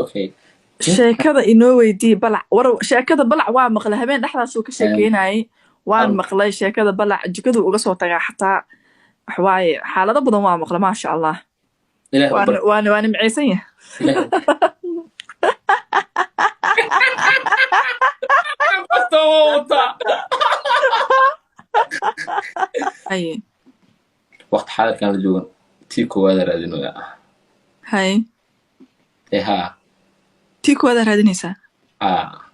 Okay. sheekada inoo weydii balac war sheekada balac waa maqlay habeen dhexdaasuu ka sheekeynayay waan maqlay sheekada balac jikadu uga soo tagaa xataa wax waaye xaalado badan waa maqlay maasha allah waan nimcaysan yahay وقت حالك كان الجون تيكو هذا رادينو يا هاي ها تيكو هذا رادينيسا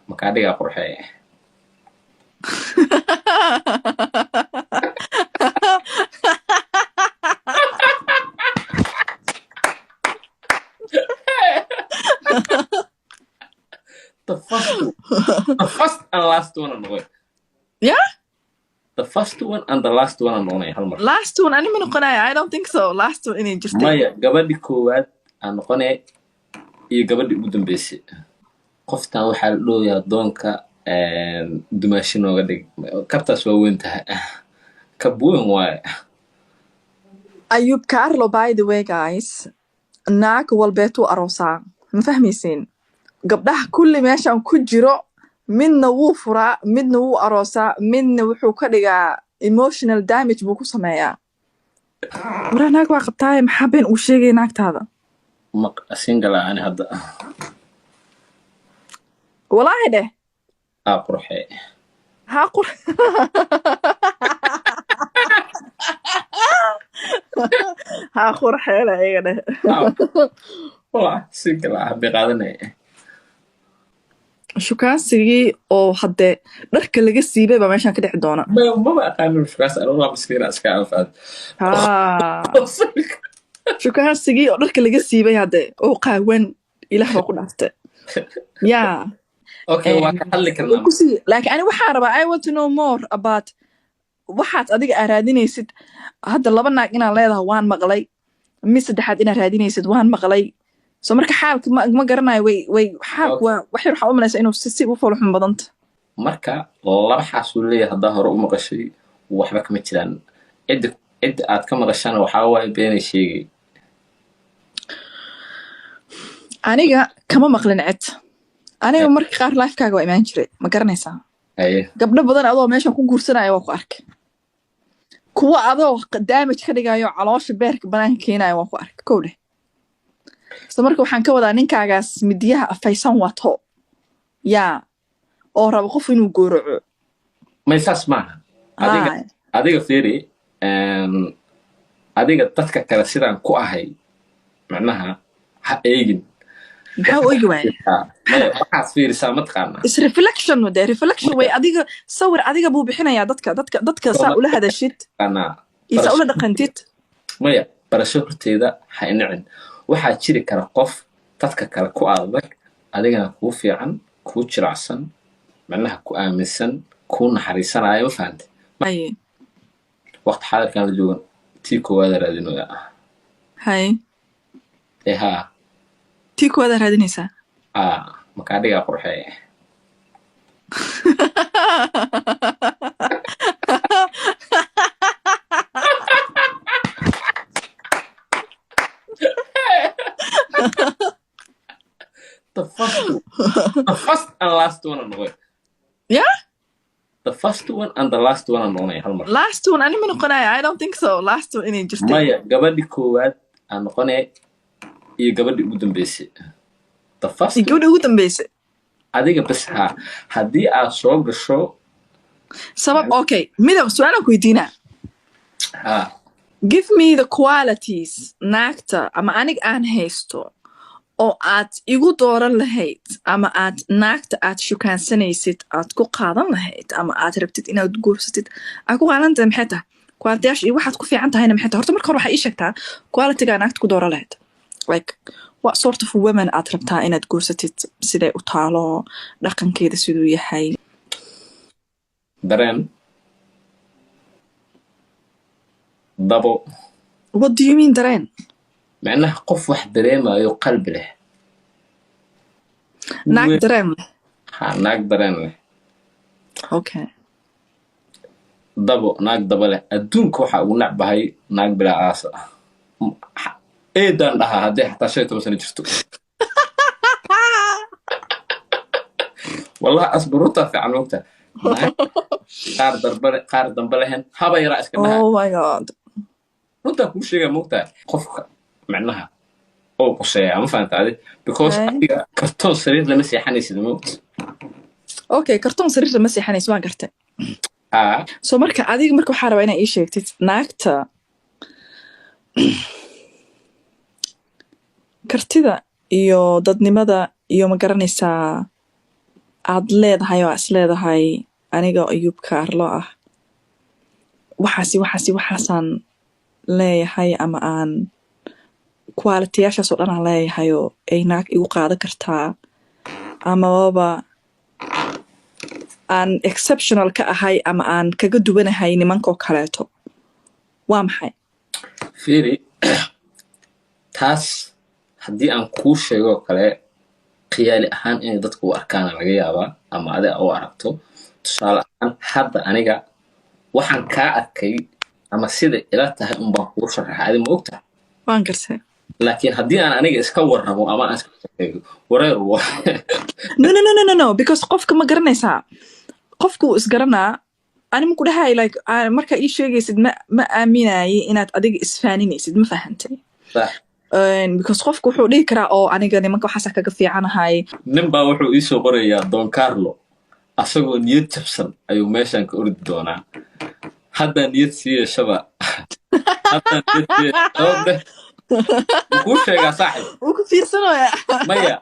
مكادي قرحي The first and last one on the way. Yeah? The first one and the last one on the way. Last one, أنا من قناة. I don't think so. Last one إني just. مايا قبل كواد عن قناة قبل بدون بيسي. قفتها وحلو يا دونكا دماشينو قدك كبتا سوينتها كبوين واي. أيوب كارلو by the way guys. naag walbeetuu aroosaa ma fahmaysiin gabdhaha kulli meeshaan ku jiro midna wuu furaa midna wuu aroosaa midna wuxuu ka dhigaa emotional damage buu ku sameeyaa waraa naag waa qabtaaye maxaa been uu sheegay naagtaada single ani hadda walaahi dheh qurxe ها قرحيلة إيجا والله سيكلا بقادنا شو كان سيجي أو حد نرك اللي جسي بقى ماشان كده حدونا ما بقى قانون شو كان سألوا الله مسكين أسكان فات شو كان سيجي أو نرك اللي جسي بقى هذا أو قاون إله ما قلنا فت يا أوكي وحلك النام لكن أنا وحاربة I want to know more about waxaad adiga raadinaysid hadda laba naag inaan leedahay waan maqlay mid saddexaad inaad raadinaysid waan maqlay soo marka xaalka ma garanayo way xaalku waa wax yar waxa u malaysa inuu si u fuluxun badanta marka laba xasul leeyahay hadda hore u maqashay waxba kama jiraan cid aad ka maqashana waxa waaye beenay sheegay aniga kama maqlin cid aniga marka qaar life-kaaga waa imaan jiray ma garanaysaa gabdho badan adoo meeshan ku guursanaya waa ku arkay kuwa adoo damage ka dhigayo caloosha beerka banaanka keenayo waa ku arkay kow dheh isla marka waxaan ka wadaa ninkaagaas midiyaha afaysan wato yaa oo rabo qof inuu gooroco maysaas maaha adiga fiiri adiga dadka kale sidaan ku ahay macnaha ha eegin maxaa u eegi waaya waxaad fiirisaa mataqaanaa is reflection wade reflection way adiga sawir adiga buu bixinayaa dadka saa ula hadashid isa ula dhaqantid maya barasho horteeda ha inicin waxaa jiri kara qof dadka kale ku adag adigana kuu fiican kuu jiracsan macnaha ku aaminsan kuu naxariisanaayo ma fahantay waqti xaadirkan la joogan tii koowaada raadino hay haa tii koowaada raadinaysaa makaadhigaa qurxee The first and last one on the way. Yeah? The first one and the last one on the way. Last one? أنا من قناة. I don't think so. Last one إني just. مايا قبل كواد عن قناة قبل يقدم بيسي. The first. يقدم بيسي. adiga bas haddii aad soo gasho sabab okay midab su'aalan ku weydiinaa give me the qualities naagta ama anig aan haysto oo aad igu dooran lahayd ama aad naagta aad shukaansanaysid aad ku qaadan lahayd ama aad rabtid inaad guursatid aad ku qaadantahay maxay tahay qualities iyo waxaad ku fiican tahayna maxay tahay horta marka hore waxaa ii sheegtaa quality-ga naagta ku dooran lahayd like what sort of women aad rabtaa inaad guursatid siday u taalo dhaqankeeda siduu yahay dareen dabo what do you mean dareen macnaha qof wax dareemayo qalbi leh naag dareen leh naag dareen leh okay dabo naag dabo leh adduunka waxaa ugu nacbahay naag bilaa aasa eedan dhahaa haddii xataa 15 sano jirto والله أصبروتا في عنوكتا ما قار دنبلهن هبا يرى إسكنها Oh my god. runta kuu sheega moogtaa qofka macnaha oo quseeya ma fahanta adi because Hey. adiga kartoon sariir lama seexanaysid moogta Okay, kartoon sariirta ma seexanayso waan gartay. aa So marka adiga marka waxaa rabaa inaa ii sheegtid naagta kartida iyo dadnimada iyo ma garanaysaa aad leedahay oo is leedahay aniga Ayuub Kaarlo ah waxaasaan leeyahay ama aan quality-yaashaas oo dhan aan leeyahay oo ay naag igu qaadan kartaa amaba aan exceptional ka ahay ama aan kaga duwanahay nimanka oo kaleeto waa maxay fiiri taas haddii aan kuu sheego kale khiyaali ahaan inay dadku u arkaana laga yaabaa ama adiga u aragto tusaale ahaan hadda aniga waxaan kaa arkay ama sida ila tahay unbaan kuu sharaxa adi ma ogtahay waan gartay laakiin haddii aan aniga iska warramo ama aan iska sheego wareer waa no because qofka ma garanaysaa qofku wuu isgaranaa ani maku dhahay like markaa ii sheegaysid ma aaminaaye inaad adiga isfaaninaysid ma fahantay sax because qofku wuxuu dhihi karaa oo aniga nimanka waxaasa kaga fiicanahay nin baa wuxuu ii soo qorayaa Don Carlo asagoo niyad jabsan ayuu meeshan ka ordi doonaa hadda niyad sii yeeshaba hadda niyad sii yeeshaba kuu sheegaa saaxib wuu ku fiirsanayaa maya